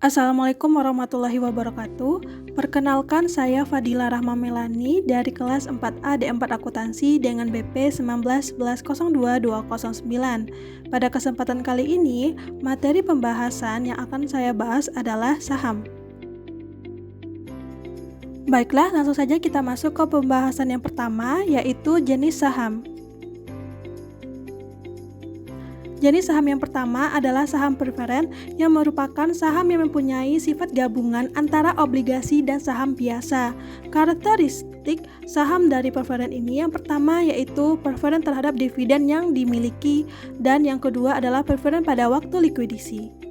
Assalamualaikum warahmatullahi wabarakatuh. Perkenalkan, saya Fadila Rahma Melani dari kelas 4A D4 Akuntansi dengan BP 1911020209. Pada kesempatan kali ini, materi pembahasan yang akan saya bahas adalah saham. Baiklah, langsung saja kita masuk ke pembahasan yang pertama, yaitu jenis saham. Jenis saham yang pertama adalah saham preferen, yang merupakan saham yang mempunyai sifat gabungan antara obligasi dan saham biasa. Karakteristik saham dari preferen ini yang pertama yaitu preferen terhadap dividen yang dimiliki, dan yang kedua adalah preferen pada waktu likuidasi.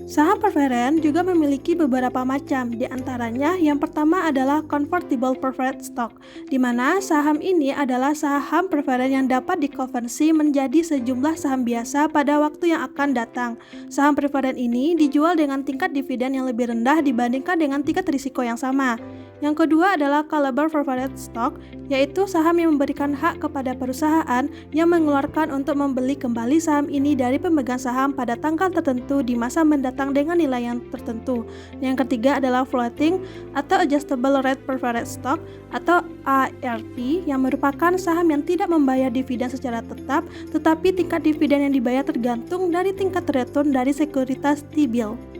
Saham preferen juga memiliki beberapa macam, di antaranya yang pertama adalah convertible preferred stock, di mana saham ini adalah saham preferen yang dapat dikonversi menjadi sejumlah saham biasa pada waktu yang akan datang. Saham preferen ini dijual dengan tingkat dividen yang lebih rendah dibandingkan dengan tingkat risiko yang sama. Yang kedua adalah callable preferred stock, yaitu saham yang memberikan hak kepada perusahaan yang mengeluarkan untuk membeli kembali saham ini dari pemegang saham pada tanggal tertentu di masa mendatang dengan nilai yang tertentu. Yang ketiga adalah floating atau adjustable rate preferred stock atau ARP, yang merupakan saham yang tidak membayar dividen secara tetap, tetapi tingkat dividen yang dibayar tergantung dari tingkat return dari sekuritas T-bill.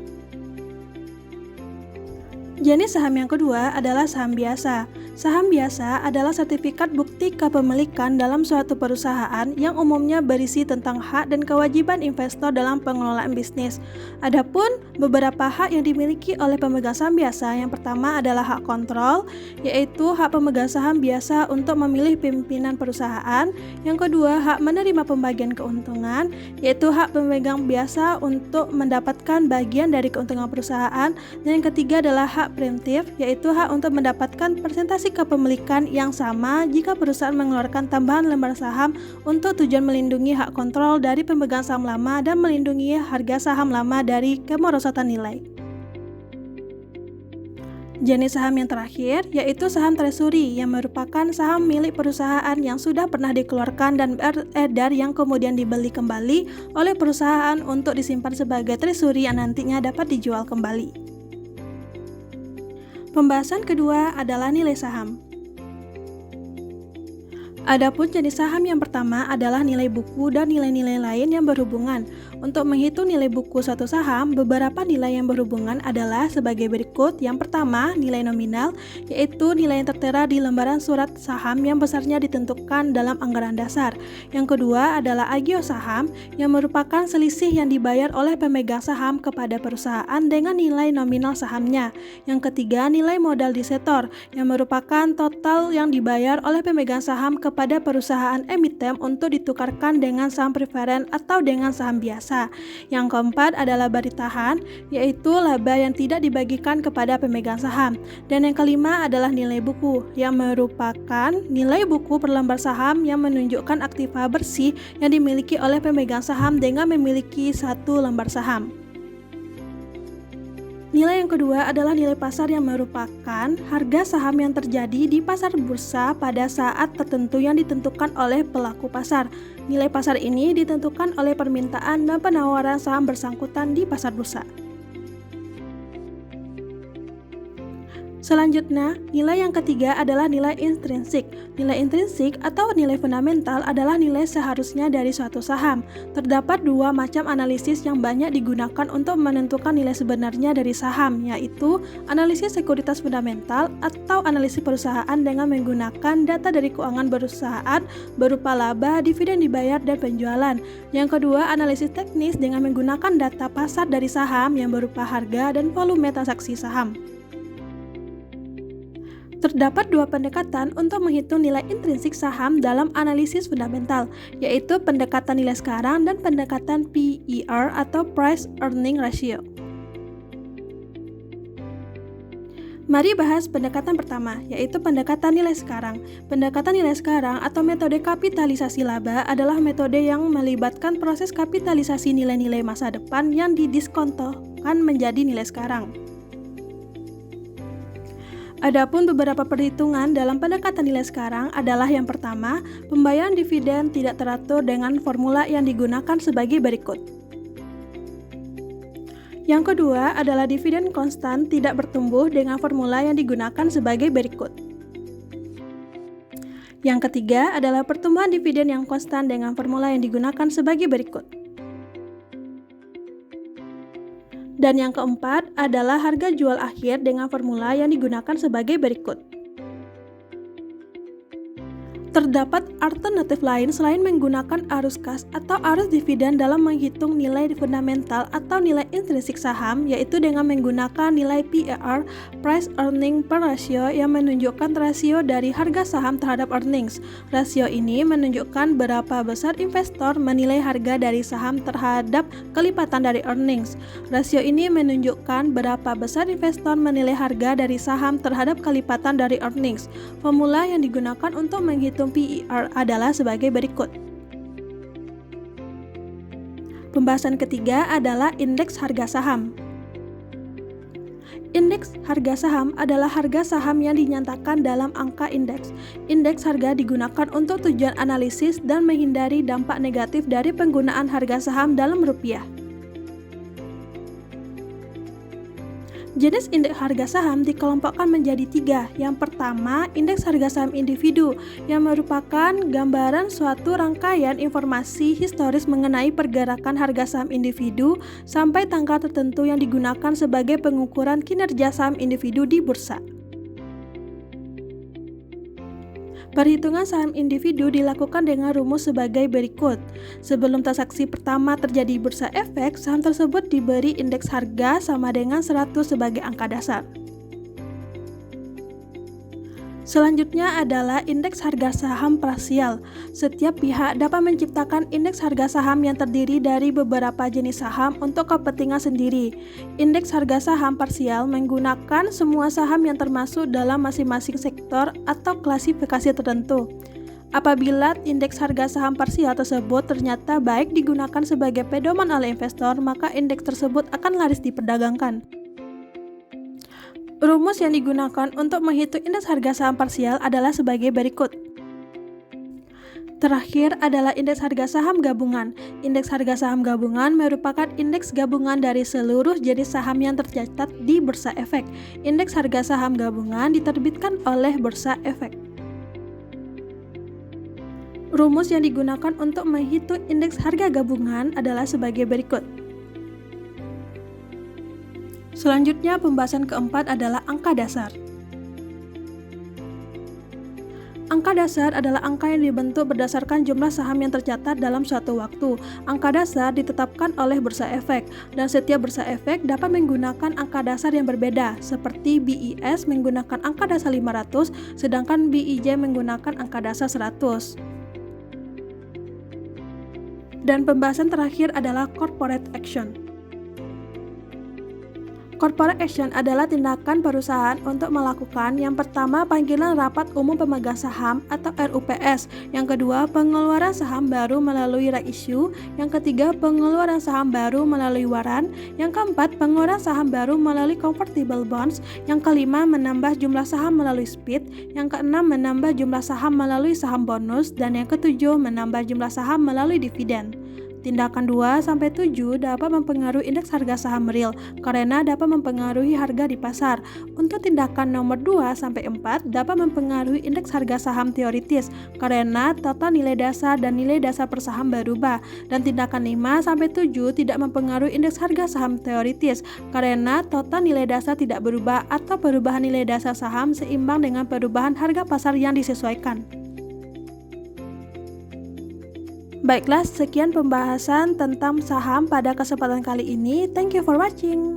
Jenis saham yang kedua adalah saham biasa. Saham biasa adalah sertifikat bukti kepemilikan dalam suatu perusahaan yang umumnya berisi tentang hak dan kewajiban investor dalam pengelolaan bisnis. Adapun beberapa hak yang dimiliki oleh pemegang saham biasa, yang pertama adalah hak kontrol, yaitu hak pemegang saham biasa untuk memilih pimpinan perusahaan. Yang kedua, hak menerima pembagian keuntungan, yaitu hak pemegang biasa untuk mendapatkan bagian dari keuntungan perusahaan. Dan yang ketiga adalah hak preemptif, yaitu hak untuk mendapatkan persentase kepemilikan yang sama jika perusahaan mengeluarkan tambahan lembar saham untuk tujuan melindungi hak kontrol dari pemegang saham lama dan melindungi harga saham lama dari kemerosotan nilai. Jenis saham yang terakhir yaitu saham treasury, yang merupakan saham milik perusahaan yang sudah pernah dikeluarkan dan beredar yang kemudian dibeli kembali oleh perusahaan untuk disimpan sebagai treasury yang nantinya dapat dijual kembali. Pembahasan kedua adalah nilai saham. Adapun jenis saham yang pertama adalah nilai buku dan nilai-nilai lain yang berhubungan. Untuk menghitung nilai buku suatu saham, beberapa nilai yang berhubungan adalah sebagai berikut. Yang pertama, nilai nominal, yaitu nilai yang tertera di lembaran surat saham yang besarnya ditentukan dalam anggaran dasar. Yang kedua adalah agio saham, yang merupakan selisih yang dibayar oleh pemegang saham kepada perusahaan dengan nilai nominal sahamnya. Yang ketiga, nilai modal disetor, yang merupakan total yang dibayar oleh pemegang saham kepada perusahaan emiten untuk ditukarkan dengan saham preferen atau dengan saham biasa. Yang keempat adalah baritahan, yaitu laba yang tidak dibagikan kepada pemegang saham. Dan yang kelima adalah nilai buku, yang merupakan nilai buku per lembar saham yang menunjukkan aktiva bersih yang dimiliki oleh pemegang saham dengan memiliki satu lembar saham. Nilai yang kedua adalah nilai pasar, yang merupakan harga saham yang terjadi di pasar bursa pada saat tertentu yang ditentukan oleh pelaku pasar. Nilai pasar ini ditentukan oleh permintaan dan penawaran saham bersangkutan di pasar bursa. Selanjutnya, nilai yang ketiga adalah nilai intrinsik. Nilai intrinsik atau nilai fundamental adalah nilai seharusnya dari suatu saham. Terdapat dua macam analisis yang banyak digunakan untuk menentukan nilai sebenarnya dari saham, yaitu analisis sekuritas fundamental atau analisis perusahaan dengan menggunakan data dari keuangan perusahaan berupa laba, dividen dibayar, dan penjualan. Yang kedua, analisis teknis dengan menggunakan data pasar dari saham yang berupa harga dan volume transaksi saham. Terdapat dua pendekatan untuk menghitung nilai intrinsik saham dalam analisis fundamental, yaitu pendekatan nilai sekarang dan pendekatan PER atau Price Earning Ratio. Mari bahas pendekatan pertama, yaitu pendekatan nilai sekarang. Pendekatan nilai sekarang atau metode kapitalisasi laba adalah metode yang melibatkan proses kapitalisasi nilai-nilai masa depan yang didiskontokan menjadi nilai sekarang. Adapun beberapa perhitungan dalam pendekatan nilai sekarang adalah yang pertama, pembayaran dividen tidak teratur dengan formula yang digunakan sebagai berikut. Yang kedua adalah dividen konstan tidak bertumbuh dengan formula yang digunakan sebagai berikut. Yang ketiga adalah pertumbuhan dividen yang konstan dengan formula yang digunakan sebagai berikut. Dan yang keempat adalah harga jual akhir dengan formula yang digunakan sebagai berikut. Terdapat alternatif lain selain menggunakan arus kas atau arus dividen dalam menghitung nilai fundamental atau nilai intrinsik saham, yaitu dengan menggunakan nilai PER (Price Earning per Ratio) yang menunjukkan rasio dari harga saham terhadap earnings. Rasio ini menunjukkan berapa besar investor menilai harga dari saham terhadap kelipatan dari earnings. Rasio ini menunjukkan berapa besar investor menilai harga dari saham terhadap kelipatan dari earnings. Formula yang digunakan untuk menghitung PER adalah sebagai berikut. Pembahasan ketiga adalah indeks harga saham. Indeks harga saham adalah harga saham yang dinyatakan dalam angka indeks. Indeks harga digunakan untuk tujuan analisis dan menghindari dampak negatif dari penggunaan harga saham dalam rupiah. Jenis indeks harga saham dikelompokkan menjadi tiga. Yang pertama, indeks harga saham individu, yang merupakan gambaran suatu rangkaian informasi historis mengenai pergerakan harga saham individu sampai tanggal tertentu yang digunakan sebagai pengukuran kinerja saham individu di bursa. Perhitungan saham individu dilakukan dengan rumus sebagai berikut. Sebelum transaksi pertama terjadi bursa efek, saham tersebut diberi indeks harga sama dengan 100 sebagai angka dasar. Selanjutnya adalah indeks harga saham parsial. Setiap pihak dapat menciptakan indeks harga saham yang terdiri dari beberapa jenis saham untuk kepentingan sendiri. Indeks harga saham parsial menggunakan semua saham yang termasuk dalam masing-masing sektor atau klasifikasi tertentu. Apabila indeks harga saham parsial tersebut ternyata baik digunakan sebagai pedoman oleh investor, maka indeks tersebut akan laris diperdagangkan. Rumus yang digunakan untuk menghitung indeks harga saham parsial adalah sebagai berikut. Terakhir adalah indeks harga saham gabungan. Indeks harga saham gabungan merupakan indeks gabungan dari seluruh jenis saham yang tercatat di Bursa Efek. Indeks harga saham gabungan diterbitkan oleh Bursa Efek. Rumus yang digunakan untuk menghitung indeks harga gabungan adalah sebagai berikut. Selanjutnya, pembahasan keempat adalah angka dasar. Angka dasar adalah angka yang dibentuk berdasarkan jumlah saham yang tercatat dalam suatu waktu. Angka dasar ditetapkan oleh Bursa Efek, dan setiap Bursa Efek dapat menggunakan angka dasar yang berbeda, seperti BIS menggunakan angka dasar 500, sedangkan BIJ menggunakan angka dasar 100. Dan pembahasan terakhir adalah corporate action. Corporate action adalah tindakan perusahaan untuk melakukan yang pertama panggilan rapat umum pemegang saham atau RUPS, yang kedua pengeluaran saham baru melalui right issue, yang ketiga pengeluaran saham baru melalui waran, yang keempat pengeluaran saham baru melalui convertible bonds, yang kelima menambah jumlah saham melalui split, yang keenam menambah jumlah saham melalui saham bonus, dan yang ketujuh menambah jumlah saham melalui dividen. Tindakan 2-7 dapat mempengaruhi indeks harga saham real karena dapat mempengaruhi harga di pasar. Untuk tindakan nomor 2-4 dapat mempengaruhi indeks harga saham teoritis karena total nilai dasar dan nilai dasar per saham berubah. Dan tindakan 5-7 tidak mempengaruhi indeks harga saham teoritis karena total nilai dasar tidak berubah atau perubahan nilai dasar saham seimbang dengan perubahan harga pasar yang disesuaikan. Baiklah, sekian pembahasan tentang saham pada kesempatan kali ini. Thank you for watching.